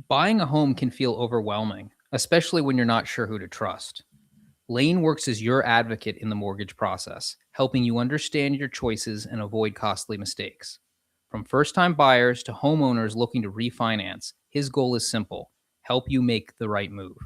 Buying a home can feel overwhelming, especially when you're not sure who to trust. Lane works as your advocate in the mortgage process, helping you understand your choices and avoid costly mistakes. From first time buyers to homeowners looking to refinance, his goal is simple: help you make the right move.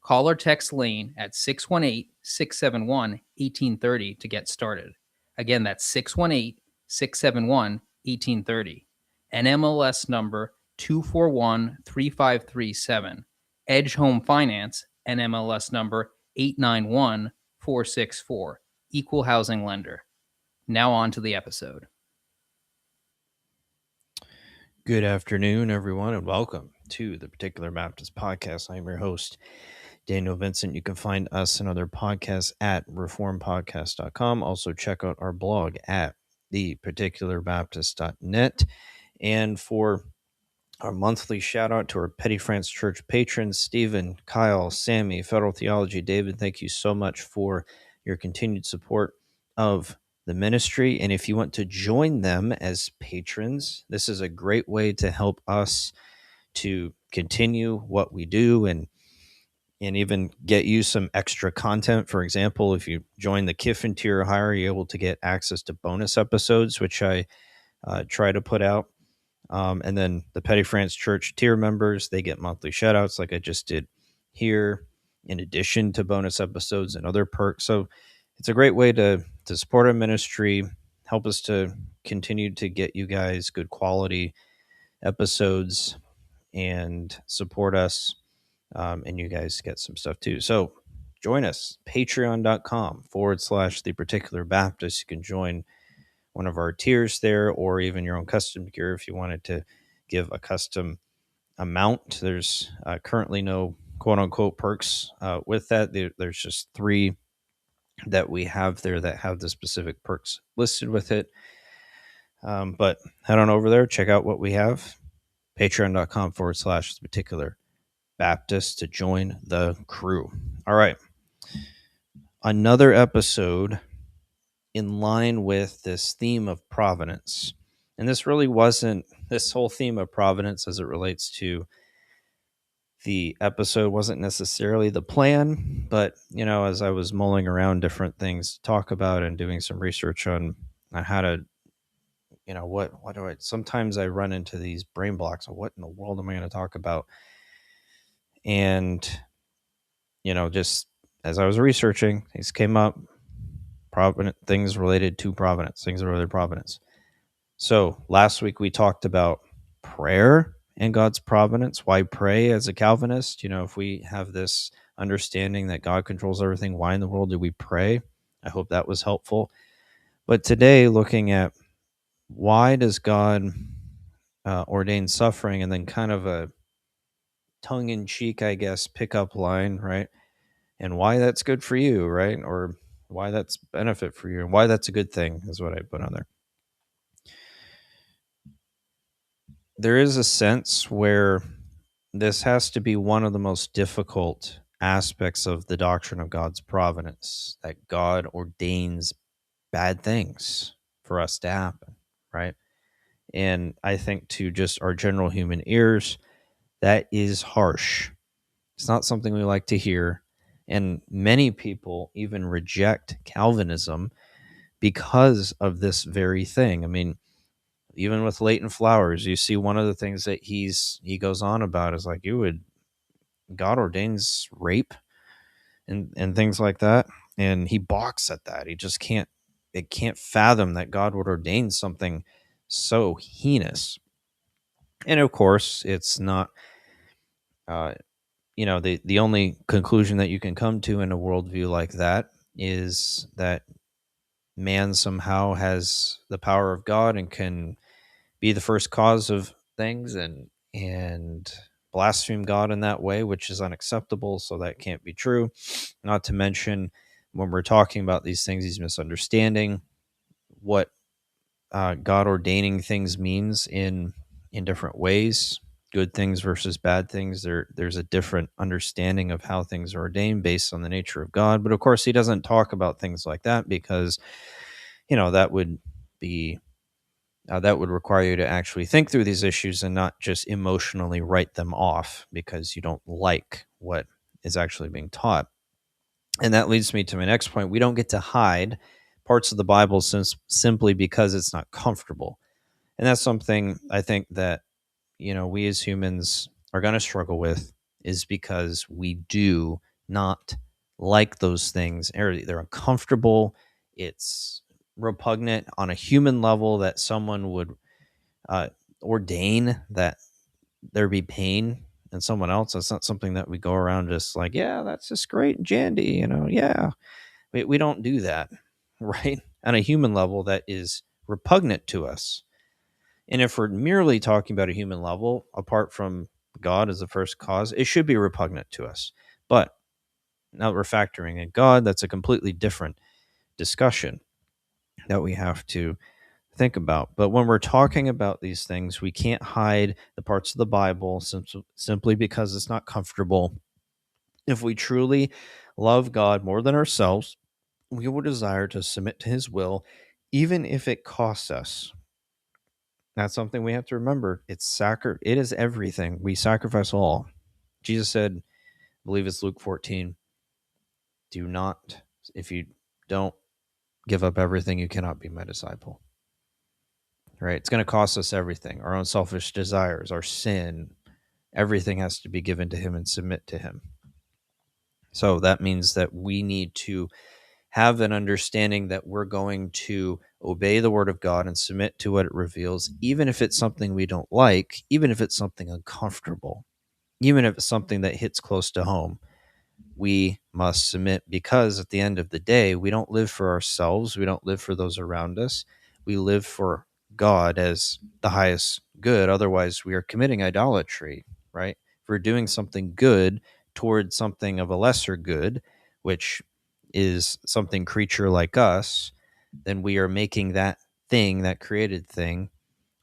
Call or text Lane at 618-671-1830 to get started. Again, that's 618-671-1830. NMLS number 2413537. Edge Home Finance, NMLS number 891464. Equal housing lender. Now on to the episode. Good afternoon, everyone, and welcome to the Particular Baptist Podcast. I'm your host, Daniel Vincent. You can find us and other podcasts at reformpodcast.com. Also, check out our blog at theparticularbaptist.net. And for our monthly shout out to our Petty France Church patrons, Stephen, Kyle, Sammy, Federal Theology, David, thank you so much for your continued support of the ministry. And if you want to join them as patrons, this is a great way to help us to continue what we do and even get you some extra content. For example, if you join the Kiffin tier higher, you're able to get access to bonus episodes, which I try to put out. And then the Petty France Church tier members, they get monthly shout outs like I just did here, in addition to bonus episodes and other perks. So it's a great way to support our ministry, help us to continue to get you guys good quality episodes and support us. And you guys get some stuff too. So join us, patreon.com/the particular Baptist. You can join one of our tiers there, or even your own custom tier if you wanted to give a custom amount. There's currently no quote unquote perks with that. There's just 3 that we have there that have the specific perks listed with it. But head on over there, check out what we have. Patreon.com/the particular Baptist to join the crew. All right. Another episode in line with this theme of providence. And this really wasn't, this whole theme of providence as it relates to the episode wasn't necessarily the plan, but, you know, as I was mulling around different things to talk about and doing some research on how to, you know, what do I, sometimes I run into these brain blocks of what in the world am I going to talk about? And, you know, just as I was researching, these came up, things related to providence, things related to providence. So last week we talked about prayer and God's providence. Why pray as a Calvinist? You know, if we have this understanding that God controls everything, why in the world do we pray? I hope that was helpful. But today, looking at why does God ordain suffering, and then kind of a tongue-in-cheek, I guess, pickup line, right? And why that's good for you, right? Or why that's benefit for you, and why that's a good thing is what I put on there. There is a sense where this has to be one of the most difficult aspects of the doctrine of God's providence, that God ordains bad things for us to happen, right? And I think to just our general human ears, that is harsh. It's not something we like to hear. And many people even reject Calvinism because of this very thing. I mean, even with Leighton Flowers, you see one of the things that he goes on about is like, God ordains rape and things like that. And he balks at that. He just can't fathom that God would ordain something so heinous. And of course, it's not, you know, the only conclusion that you can come to in a worldview like that is that man somehow has the power of God and can be the first cause of things and blaspheme God in that way, which is unacceptable. So that can't be true. Not to mention, when we're talking about these things, he's misunderstanding what God ordaining things means in different ways. Good things versus bad things. There's a different understanding of how things are ordained based on the nature of God. But of course, he doesn't talk about things like that because, you know, that would be that would require you to actually think through these issues and not just emotionally write them off because you don't like what is actually being taught. And that leads me to my next point. We don't get to hide parts of the Bible simply because it's not comfortable. And that's something I think that, we as humans are going to struggle with, is because we do not like those things. They're uncomfortable. It's repugnant on a human level that someone would uh, ordain that there be pain in someone else. That's not something that we go around just like, yeah, that's just great and jandy, yeah. We don't do that, right? On a human level, that is repugnant to us. And if we're merely talking about a human level, apart from God as the first cause, it should be repugnant to us. But now that we're factoring in God, that's a completely different discussion that we have to think about. But when we're talking about these things, we can't hide the parts of the Bible simply because it's not comfortable. If we truly love God more than ourselves, we will desire to submit to his will, even if it costs us. That's something we have to remember. It is everything. We sacrifice all. Jesus said, I believe it's Luke 14, do not, if you don't give up everything, you cannot be my disciple. Right? It's going to cost us everything. Our own selfish desires, our sin, everything has to be given to him and submit to him. So that means that we need to have an understanding that we're going to obey the word of God and submit to what it reveals, even if it's something we don't like, even if it's something uncomfortable, even if it's something that hits close to home. We must submit, because at the end of the day, we don't live for ourselves. We don't live for those around us. We live for God as the highest good. Otherwise, we are committing idolatry, right? If we're doing something good toward something of a lesser good, which is something creature like us, then we are making that thing, that created thing,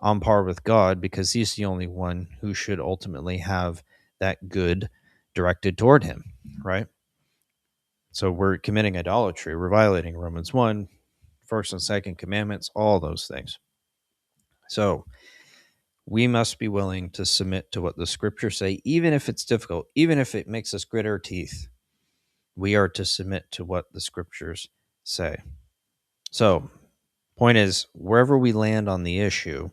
on par with God, because he's the only one who should ultimately have that good directed toward him, right? So we're committing idolatry. We're violating Romans 1, first and second commandments, all those things. So we must be willing to submit to what the scriptures say, even if it's difficult, even if it makes us grit our teeth. We are to submit to what the scriptures say. So, point is, wherever we land on the issue,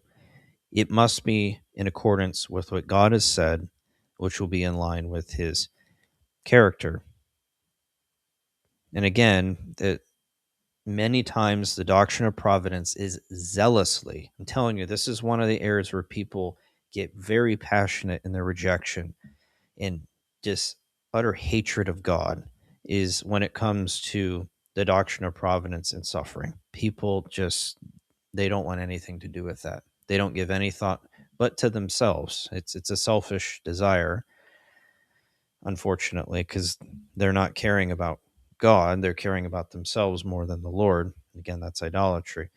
it must be in accordance with what God has said, which will be in line with his character. And again, that many times the doctrine of providence is zealously, I'm telling you, this is one of the areas where people get very passionate in their rejection and just utter hatred of God, is when it comes to the doctrine of providence and suffering. People just, they don't want anything to do with that. They don't give any thought but to themselves. It's a selfish desire, unfortunately, because they're not caring about God. They're caring about themselves more than the Lord. Again, that's idolatry.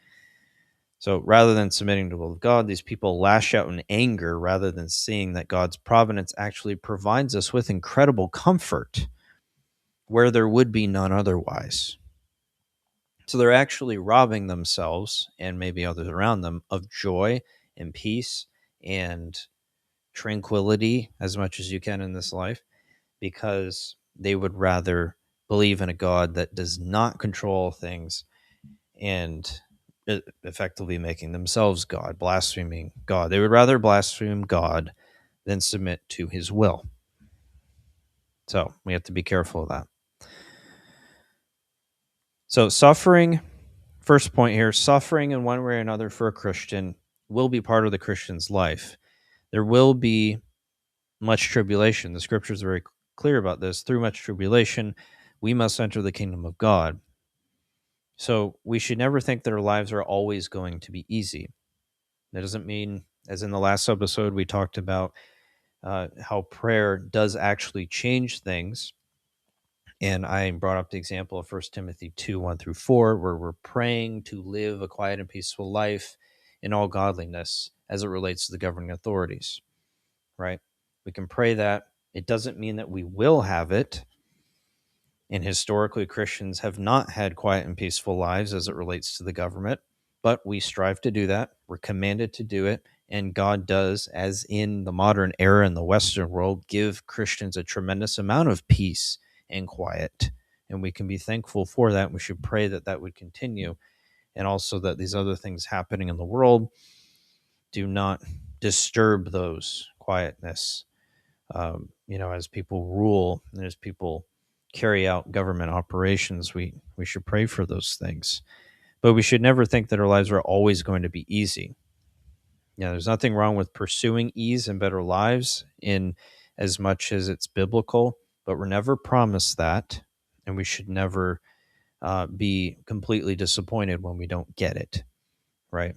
So rather than submitting to the will of God, these people lash out in anger rather than seeing that God's providence actually provides us with incredible comfort where there would be none otherwise. So they're actually robbing themselves, and maybe others around them, of joy and peace and tranquility as much as you can in this life, because they would rather believe in a God that does not control things and effectively making themselves God, blaspheming God. They would rather blaspheme God than submit to his will. So we have to be careful of that. So suffering, first point here, suffering in one way or another for a Christian will be part of the Christian's life. There will be much tribulation. The scriptures are very clear about this. Through much tribulation, we must enter the kingdom of God. So we should never think that our lives are always going to be easy. That doesn't mean, as in the last episode, we talked about how prayer does actually change things. And I brought up the example of 1 Timothy 2, 1 through 4, where we're praying to live a quiet and peaceful life in all godliness as it relates to the governing authorities, right? We can pray that. It doesn't mean that we will have it. And historically, Christians have not had quiet and peaceful lives as it relates to the government. but we strive to do that. We're commanded to do it. And God does, as in the modern era in the Western world, give Christians a tremendous amount of peace and quiet. And we can be thankful for that. We should pray that that would continue. And also that these other things happening in the world do not disturb those quietness. As people rule and as people carry out government operations, we should pray for those things. But we should never think that our lives are always going to be easy. There's nothing wrong with pursuing ease and better lives in as much as it's biblical, but we're never promised that, and we should never be completely disappointed when we don't get it, right?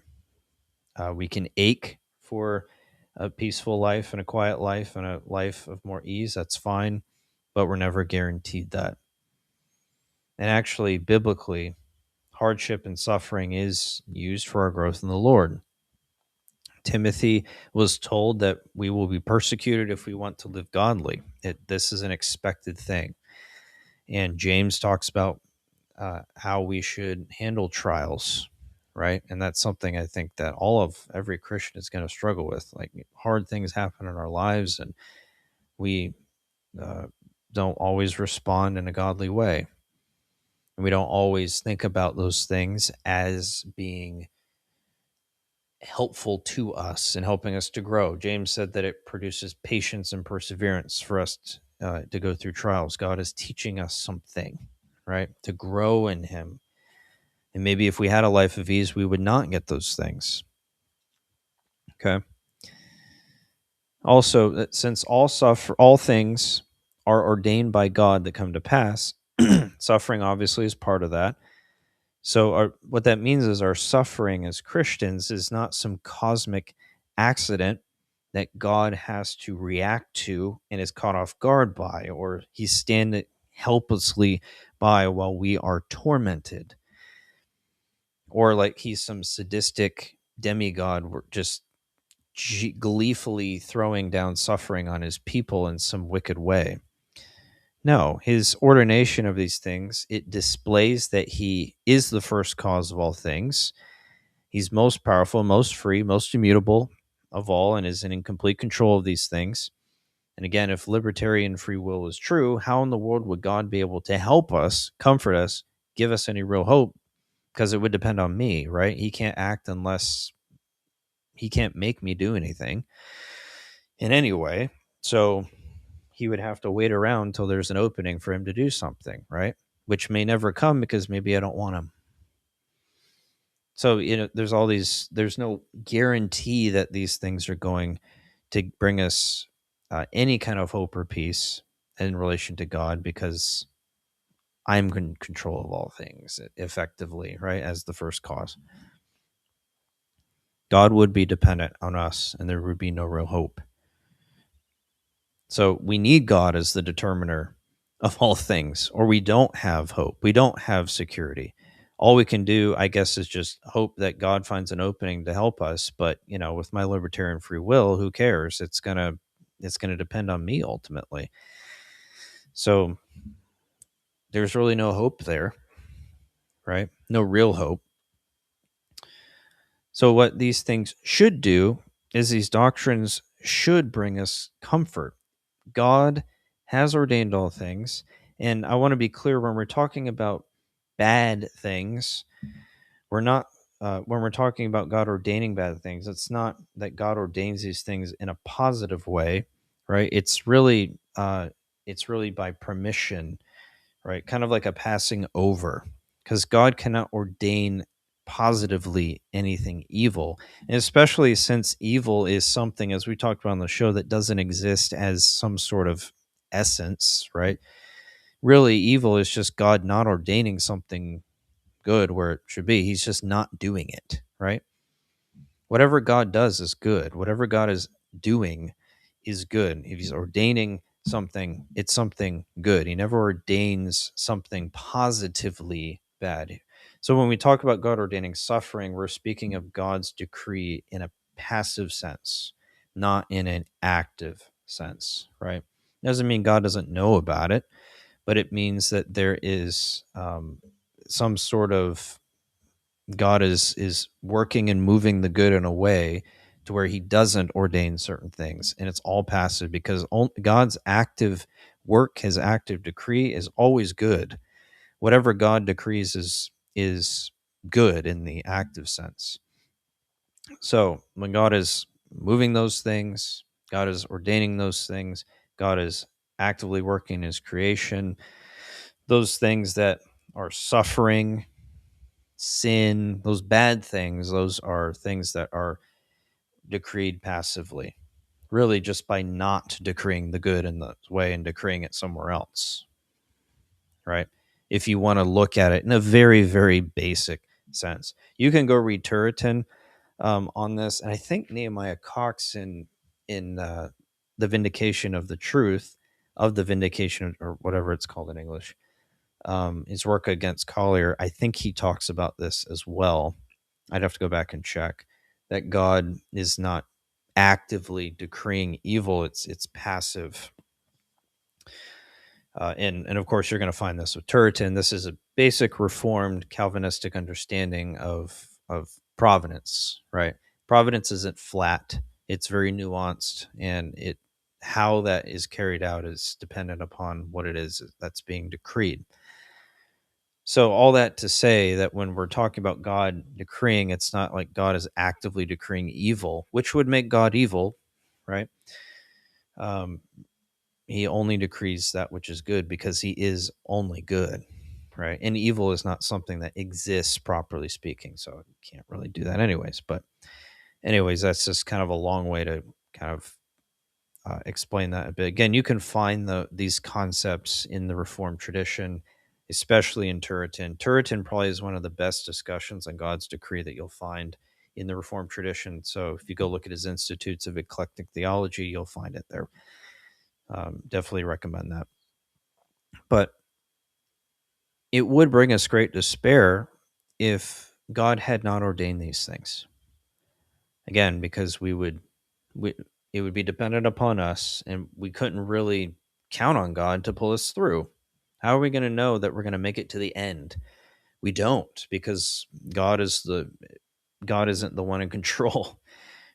We can ache for a peaceful life and a quiet life and a life of more ease. That's fine, but we're never guaranteed that. And actually, biblically, hardship and suffering is used for our growth in the Lord. Timothy was told that we will be persecuted if we want to live godly. This is an expected thing. And James talks about how we should handle trials, right? And that's something I think that every Christian is going to struggle with. Like, hard things happen in our lives, and we don't always respond in a godly way. And we don't always think about those things as being helpful to us and helping us to grow. James said that it produces patience and perseverance for us to go through trials. God is teaching us something, right? To grow in Him. And maybe if we had a life of ease, we would not get those things. Okay. Also, since all things are ordained by God that come to pass, suffering obviously is part of that. So what that means is our suffering as Christians is not some cosmic accident that God has to react to and is caught off guard by, or He's standing helplessly by while we are tormented, or like He's some sadistic demigod just gleefully throwing down suffering on His people in some wicked way. No, His ordination of these things, it displays that He is the first cause of all things. He's most powerful, most free, most immutable of all, and is in complete control of these things. And again, if libertarian free will is true, how in the world would God be able to help us, comfort us, give us any real hope? Because it would depend on me, right? He can't act unless He can't make me do anything in any way. So He would have to wait around until there's an opening for Him to do something, right? Which may never come because maybe I don't want Him. So, there's no guarantee that these things are going to bring us any kind of hope or peace in relation to God, because I'm in control of all things effectively, right? As the first cause. God would be dependent on us, and there would be no real hope. So we need God as the determiner of all things, or we don't have hope. We don't have security. All we can do, I guess, is just hope that God finds an opening to help us. But, with my libertarian free will, who cares? It's gonna depend on me ultimately. So there's really no hope there, right? No real hope. So what these things should do is these doctrines should bring us comfort. God has ordained all things. And I want to be clear, when we're talking about bad things, we're not, when we're talking about God ordaining bad things, it's not that God ordains these things in a positive way, right? It's really by permission, right? Kind of like a passing over, because God cannot ordain positively anything evil. And especially since evil is something, as we talked about on the show, that doesn't exist as some sort of essence, right? Really, evil is just God not ordaining something good where it should be. He's just not doing it, right? Whatever God does is good. Whatever God is doing is good. If He's ordaining something, it's something good. He never ordains something positively bad. So when we talk about God ordaining suffering, we're speaking of God's decree in a passive sense, not in an active sense, right? Doesn't mean God doesn't know about it, but it means that there is some sort of God is working and moving the good in a way to where he doesn't ordain certain things, and it's all passive because God's active work, his active decree is always good. Whatever God decrees is good in the active sense. So when God is moving those things, God is ordaining those things, God is actively working his creation, those things that are suffering, sin, those bad things, those are things that are decreed passively, really just by not decreeing the good in the way and decreeing it somewhere else, right? If you want to look at it in a very, very basic sense, you can go read Turretin on this, and I think Nehemiah Cox in the Vindication of the Truth of the Vindication, or whatever it's called in English, his work against Collier. I think he talks about this as well. I'd have to go back and check that God is not actively decreeing evil; it's passive. And of course, you're going to find this with Turretin. This is a basic Reformed Calvinistic understanding of providence, right? Providence isn't flat; it's very nuanced, and how that is carried out is dependent upon what it is that's being decreed. So all that to say that when we're talking about God decreeing, it's not like God is actively decreeing evil, which would make God evil, right? Um, he only decrees that which is good because he is only good, right? And evil is not something that exists, properly speaking, so you can't really do that anyways. But anyways, that's just kind of a long way to kind of explain that a bit. Again, you can find these concepts in the Reformed tradition, especially in Turretin. Turretin probably is one of the best discussions on God's decree that you'll find in the Reformed tradition. So if you go look at his Institutes of Eclectic Theology, you'll find it there. Definitely recommend that. But it would bring us great despair if God had not ordained these things. Again, because it would be dependent upon us, and we couldn't really count on God to pull us through. How are we going to know that we're going to make it to the end? We don't, because God isn't the one in control,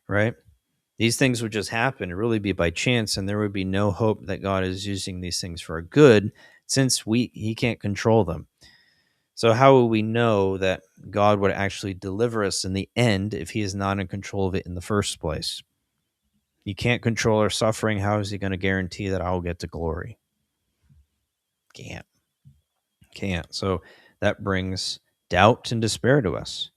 right? These things would just happen, and really be by chance, and there would be no hope that God is using these things for our good, since he can't control them. So how will we know that God would actually deliver us in the end if he is not in control of it in the first place? You can't control our suffering. How is he going to guarantee that I'll get to glory? Can't. So that brings doubt and despair to us.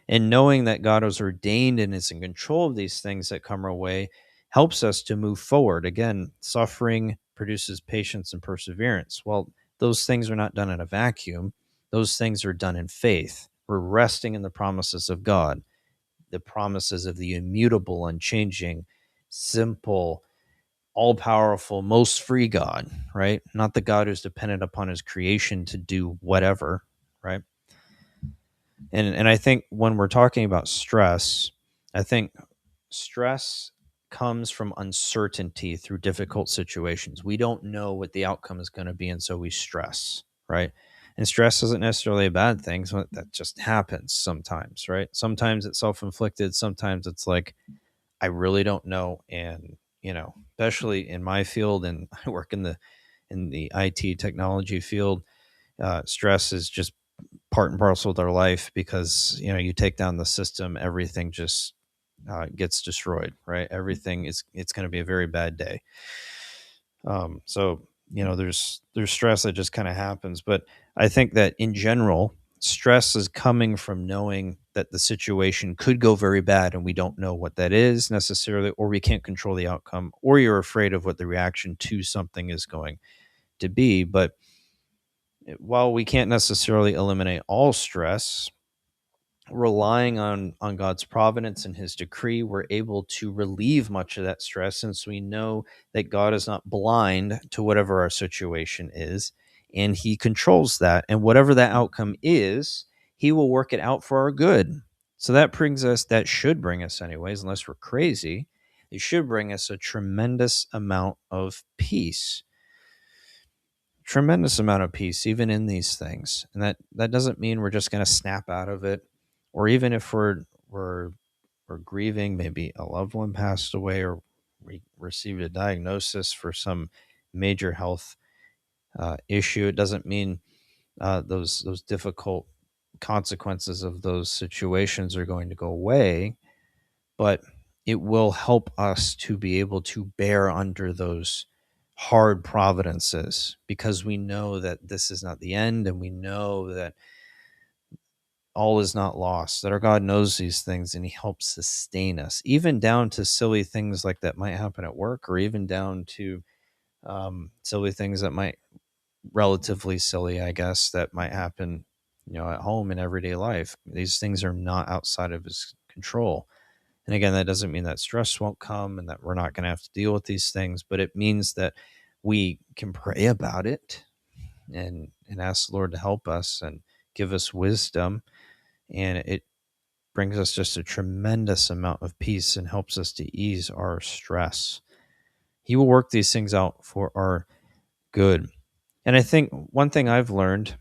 And knowing that God has ordained and is in control of these things that come our way helps us to move forward. Again, suffering produces patience and perseverance. Well, those things are not done in a vacuum. Those things are done in faith. We're resting in the promises of God, the promises of the immutable, unchanging, simple, all powerful, most free God, right? Not the God who's dependent upon his creation to do whatever, right? And I think when we're talking about stress, I think stress comes from uncertainty through difficult situations. We don't know what the outcome is going to be, and so we stress, right? And stress isn't necessarily a bad thing. So that just happens sometimes, right? Sometimes it's self-inflicted. Sometimes it's like, I really don't know. And, especially in my field, and I work in the IT technology field, stress is just part and parcel of their life, because you take down the system, everything just gets destroyed, right? Everything it's going to be a very bad day. So there's stress that just kind of happens, but I think that in general, stress is coming from knowing that the situation could go very bad, and we don't know what that is necessarily, or we can't control the outcome, or you're afraid of what the reaction to something is going to be. But while we can't necessarily eliminate all stress, relying on God's providence and his decree, we're able to relieve much of that stress, since we know that God is not blind to whatever our situation is, and he controls that. And whatever that outcome is, he will work it out for our good. So that should bring us anyways, unless we're crazy, it should bring us a tremendous amount of peace. Tremendous amount of peace, even in these things. And that doesn't mean we're just going to snap out of it, or even if we're grieving, maybe a loved one passed away, or we received a diagnosis for some major health issue. It doesn't mean those difficult consequences of those situations are going to go away, but it will help us to be able to bear under those hard providences, because we know that this is not the end, and we know that all is not lost, that our God knows these things and he helps sustain us, even down to silly things like that might happen at work, or even down to silly things that might, relatively silly, I guess, that might happen, at home in everyday life. These things are not outside of his control. And again, that doesn't mean that stress won't come and that we're not going to have to deal with these things, but it means that we can pray about it and ask the Lord to help us and give us wisdom. And it brings us just a tremendous amount of peace and helps us to ease our stress. He will work these things out for our good. And I think one thing I've learned,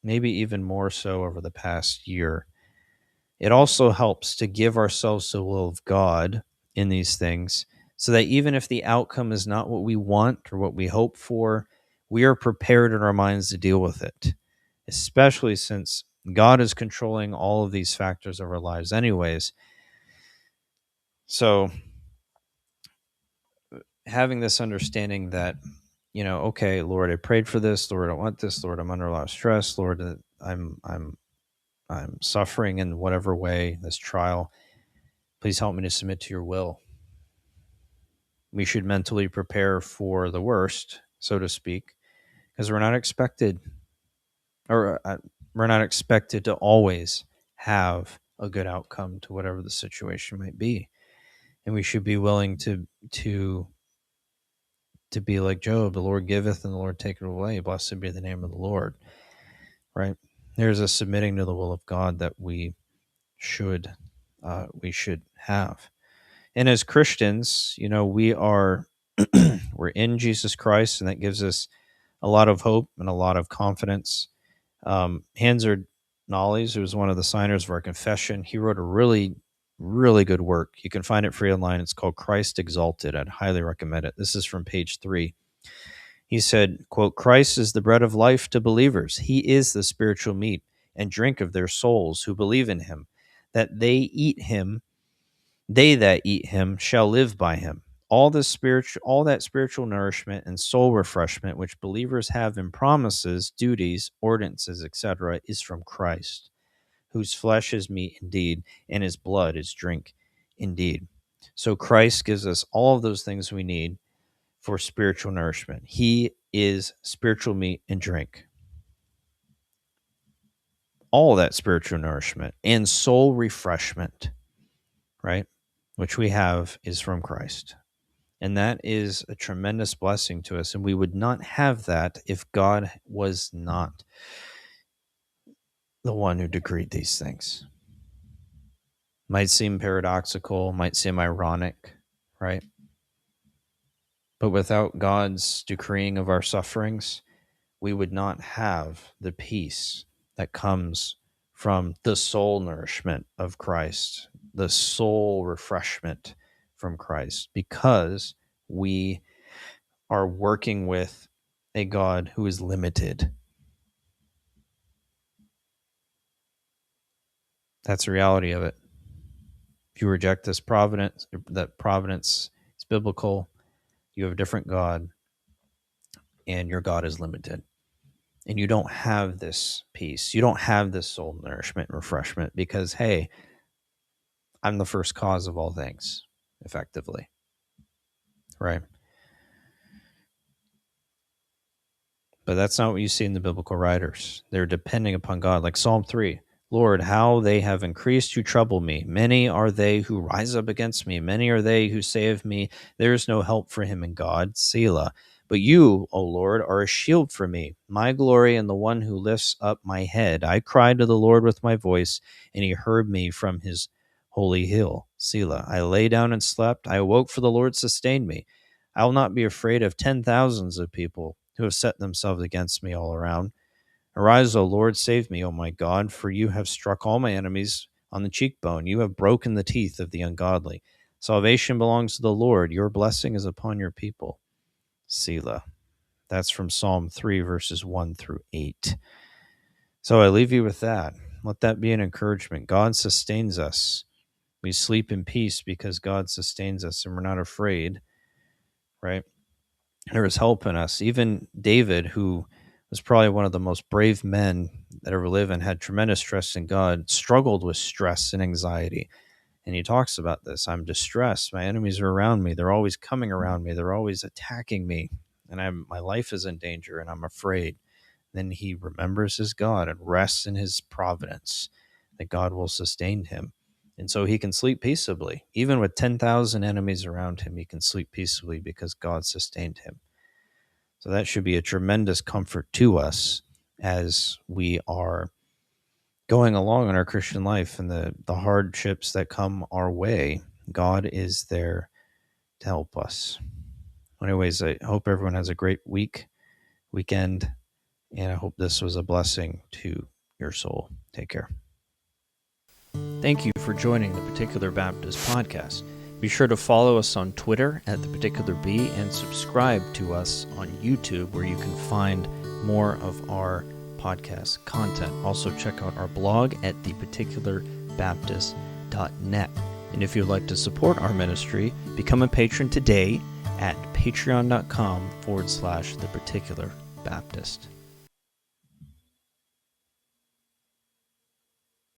maybe even more so over the past year, it also helps to give ourselves the will of God in these things, so that even if the outcome is not what we want or what we hope for, we are prepared in our minds to deal with it, especially since God is controlling all of these factors of our lives anyways. So having this understanding that, okay, Lord, I prayed for this. Lord, I want this. Lord, I'm under a lot of stress. Lord, I'm suffering in whatever way, this trial. Please help me to submit to your will. We should mentally prepare for the worst, so to speak, because we're not expected to always have a good outcome to whatever the situation might be. And we should be willing to be like Job, the Lord giveth and the Lord taketh away. Blessed be the name of the Lord. Right? There's a submitting to the will of God that we should have. And as Christians, we are we're in Jesus Christ, and that gives us a lot of hope and a lot of confidence. Hansard Knowles, who was one of the signers of our confession, he wrote a really, really good work. You can find it free online. It's called Christ Exalted. I'd highly recommend it. This is from page 3. He said, quote, Christ is the bread of life to believers. He is the spiritual meat and drink of their souls who believe in him, that they that eat him shall live by him. All that spiritual nourishment and soul refreshment which believers have in promises, duties, ordinances, etc., is from Christ, whose flesh is meat indeed, and his blood is drink indeed. So Christ gives us all of those things we need for spiritual nourishment. He is spiritual meat and drink. All that spiritual nourishment and soul refreshment, right, which we have, is from Christ. And that is a tremendous blessing to us. And we would not have that if God was not the one who decreed these things. Might seem paradoxical, might seem ironic, right? But without God's decreeing of our sufferings, we would not have the peace that comes from the soul nourishment of Christ, the soul refreshment from Christ, because we are working with a God who is limited. That's the reality of it. If you reject this providence, that providence is biblical, you have a different God, and your God is limited. And you don't have this peace. You don't have this soul nourishment and refreshment because, hey, I'm the first cause of all things, effectively. Right? But that's not what you see in the biblical writers. They're depending upon God. Like Psalm 3, Lord, how they have increased who trouble me. Many are they who rise up against me. Many are they who say of me, there is no help for him in God. Selah. But you, O Lord, are a shield for me, my glory and the one who lifts up my head. I cried to the Lord with my voice, and he heard me from his holy hill. Selah. I lay down and slept. I awoke, for the Lord sustained me. I will not be afraid of 10,000s of people who have set themselves against me all around. Arise, O Lord, save me, O my God, for you have struck all my enemies on the cheekbone. You have broken the teeth of the ungodly. Salvation belongs to the Lord. Your blessing is upon your people. Selah. That's from Psalm 3, verses 1 through 8. So I leave you with that. Let that be an encouragement. God sustains us. We sleep in peace because God sustains us and we're not afraid, right? There is help in us. Even David, who was probably one of the most brave men that ever lived and had tremendous trust in God, struggled with stress and anxiety. And he talks about this. I'm distressed. My enemies are around me. They're always coming around me. They're always attacking me. And my life is in danger and I'm afraid. Then he remembers his God and rests in his providence, that God will sustain him. And so he can sleep peaceably. Even with 10,000 enemies around him, he can sleep peaceably because God sustained him. So that should be a tremendous comfort to us as we are going along in our Christian life and the hardships that come our way. God is there to help us. Anyways, I hope everyone has a great weekend, and I hope this was a blessing to your soul. Take care. Thank you for joining the Particular Baptist Podcast. Be sure to follow us on Twitter at The Particular B and subscribe to us on YouTube, where you can find more of our podcast content. Also, check out our blog at theparticularbaptist.net. And if you'd like to support our ministry, become a patron today at patreon.com/theparticularbaptist.